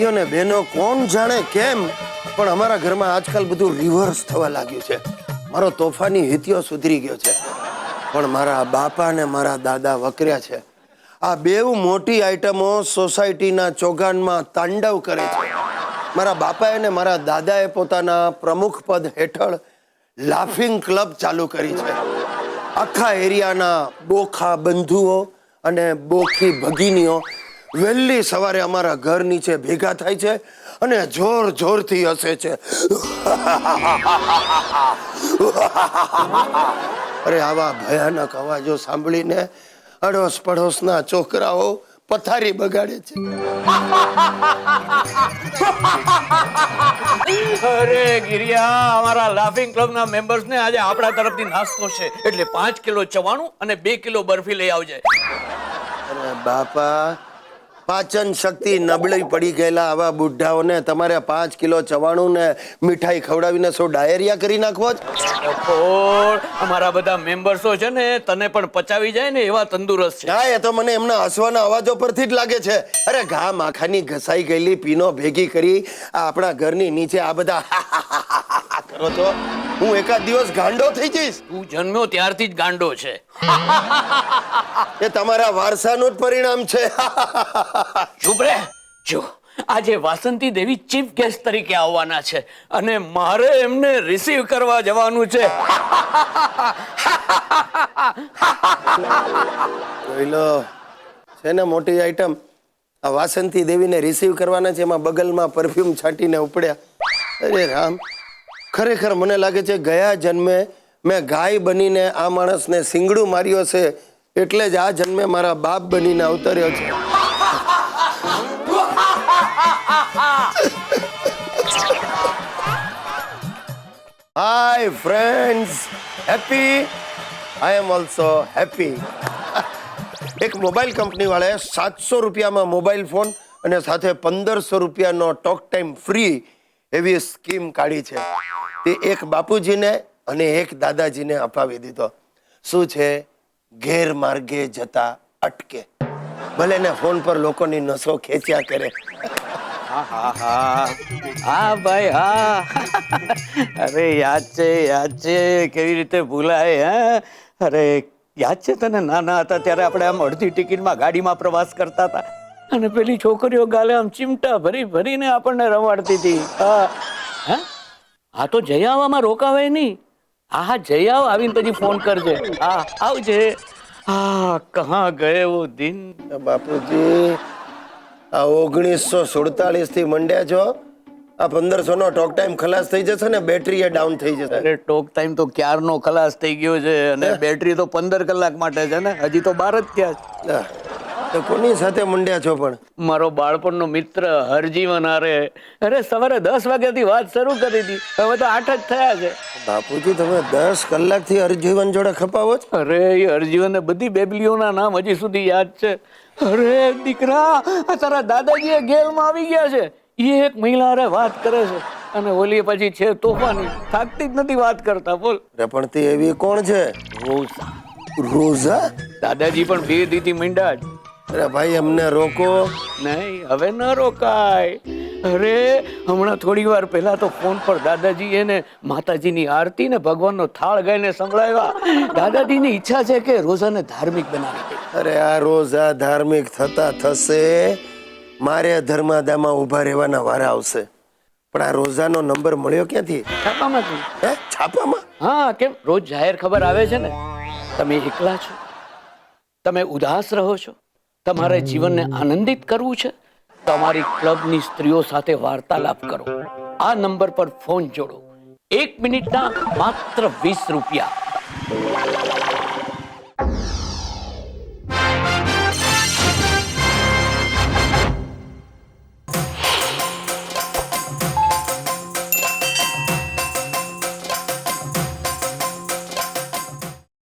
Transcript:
ભાઈઓ ને બહેનો કોણ જાણે કેમ પણ અમારા ઘરમાં આજકાલ બધું રિવર્સ થવા લાગ્યું છે. મારો તોફાની હિતિયો સુધરી ગયો છે પણ મારા બાપા ને મારા દાદા વકર્યા છે. આ બેવ મોટી આઈટમો સોસાયટીના ચોગાનમાં તાંડવ કરે છે. મારા બાપાએ ને મારા દાદાએ પોતાના પ્રમુખ પદ હેઠળ લાફિંગ ક્લબ ચાલુ કરી છે. આખા એરિયાના બોખા બંધુઓ અને બોખી ભગીનીઓ વહેલી સવારે અમારા ઘર નીચે ભેગા થાય છે અને જોર જોરથી હસે છે. અરે આવા ભયાનક અવાજો સાંભળીને અડોશ પડોશના છોકરાઓ પથારી બગાડે છે. અરે ગિરિયા, અમારા લાફિંગ ક્લબ ના મેમ્બર્સ ને આજે આપણા તરફથી નાસ્તો છે એટલે 5 કિલો ચવાણું અને 2 કિલો બરફી લઈ આવજે. અરે બાપા, પાચન શક્તિ નબળી પડી ગયેલા આવા બુઢાઓને તમારે 5 કિલો ચવાણું ને મીઠાઈ ખવડાવીને શું ડાયરિયા કરી નાખવો જ? અમારા બધા મેમ્બર્સો છે ને તને પણ પચાવી જાય ને એવા તંદુરસ્ત છે. હા, એ તો મને એમના હસવાના અવાજો પરથી જ લાગે છે. અરે ઘા માખાની ઘસાઈ ગયેલી પીનો ભેગી કરી આ આપણા ઘરની નીચે આ બધા કરો તો હું એકાદ દિવસ ગાંડો થઈ જઈશ. તું જન્મ્યો ત્યારથી જ ગાંડો છે. એ તમારા વારસાનું જ પરિણામ છે. ચૂપ રે. જો આજે વાસંતી દેવી ચીફ ગેસ્ટ તરીકે આવવાના છે અને મારે એમને રિસીવ કરવા જવાનું છે. જોઈ લો, છે ને મોટી આઈટમ. આ વાસંતી દેવીને રિસીવ કરવાના છે, એમાં બગલમાં પરફ્યુમ છાંટીને ઉપડ્યા. અરે રામ, ખરેખર મને લાગે છે ગયા જન્મે મેં ગાય બનીને આ માણસને સિંગડું માર્યો છે એટલે જ આ જન્મે મારા બાપ બનીને અવતર્યો છે. Hi friends, happy. I am also happy. એક મોબાઈલ કંપની વાળાએ 700 રૂપિયામાં મોબાઈલ ફોન અને સાથે 1500 રૂપિયાનો ટોક ટાઈમ ફ્રી એવી સ્કીમ કાઢી છે. તે એક બાપુજીને અને એક દાદાજીને અપાવી દીધો. શું છે? ગેરમાર્ગે જતા અટકે. ભલે ને ફોન પર લોકોની નસો ખેંચ્યા કરે. હા ભાઈ, હા. અરે યાદ છે કેવી રીતે ભૂલાય. હે, અરે યાદ છે તને નાના હતા ત્યારે આપણે આમ અડધી ટિકિટમાં ગાડીમાં પ્રવાસ કરતા હતા અને પેલી છોકરીઓ ગાલે આમ ચીમટા ભરી ભરીને આપણને રમાડતી હતી. હા તો જઈ આવવામાં રોકાવાય નહીં. હા જઈ આવ, આવીને પછી ફોન કરજે. હા આવજે. હા કહા ગયે વો દિન. બાપુજી, આ 1947 થી મંડ્યા છો. આ 1500 નો ટોક ટાઈમ ખલાસ થઈ જશે ને બેટરી ડાઉન થઈ જશે. અરે ટોક ટાઈમ તો ક્યારનો ખલાસ થઈ ગયો છે અને બેટરી તો 15 કલાક માટે છે ને, હજી તો 12 જ થયા છે. તો કોની સાથે મંડ્યા છો પણ? મારો બાળપણનો મિત્ર હરજીવન હારે. અરે સવારે 10 વાગ્યાથી વાત શરૂ કરી હતી, હવે તો 8 જ થયા છે. બાપુજી, તમે 10 કલાકથી હરજીવન જોડે ખપાવો છો? અરે એ હરજીવનને બધી બેબલીઓના નામ હજી સુધી યાદ છે. અરે દીકરા, તારા દાદાજી ગેલમાં આવી ગયા છે. એ એક મહિલા હારે વાત કરે છે અને ઓલી પછી છે તોફાની, થાકતી જ નથી વાત કરતા. બોલ. પણ તે એવી કોણ છે? રોઝા. રોઝા? દાદાજી પણ 2 દીથી મીંડા જ. અરે ભાઈ, અમને રોકો. નહીં, હવે ન રોકાય. અરે હમણાં થોડી વાર પહેલા તો ફોન પર દાદાજી એને માતાજીની આરતી ને ભગવાનનો થાળ ગાઈને સંભળાવ્યા. દાદાજીની ઈચ્છા છે કે રોઝાને ધાર્મિક બનાવી દે. અરે આ રોઝા ધાર્મિક થતા થશે, મારે ધર્માદામાં ઊભા રહેવાના વારા આવશે. પણ આ રોઝાનો નંબર મળ્યો ક્યાંથી? છાપામાંથી. હે, છાપામાં? હા, કેમ રોજ જાહેર ખબર આવે છે ને. તમે એકલા છો, તમે ઉદાસ રહો છો, તમારે જીવનને આનંદિત કરવું છે, તમારી ક્લબની સ્ત્રીઓ સાથે વાર્તાલાપ કરો. આ નંબર પર ફોન જોડો. 1 મિનિટના માત્ર 20 રૂપિયા.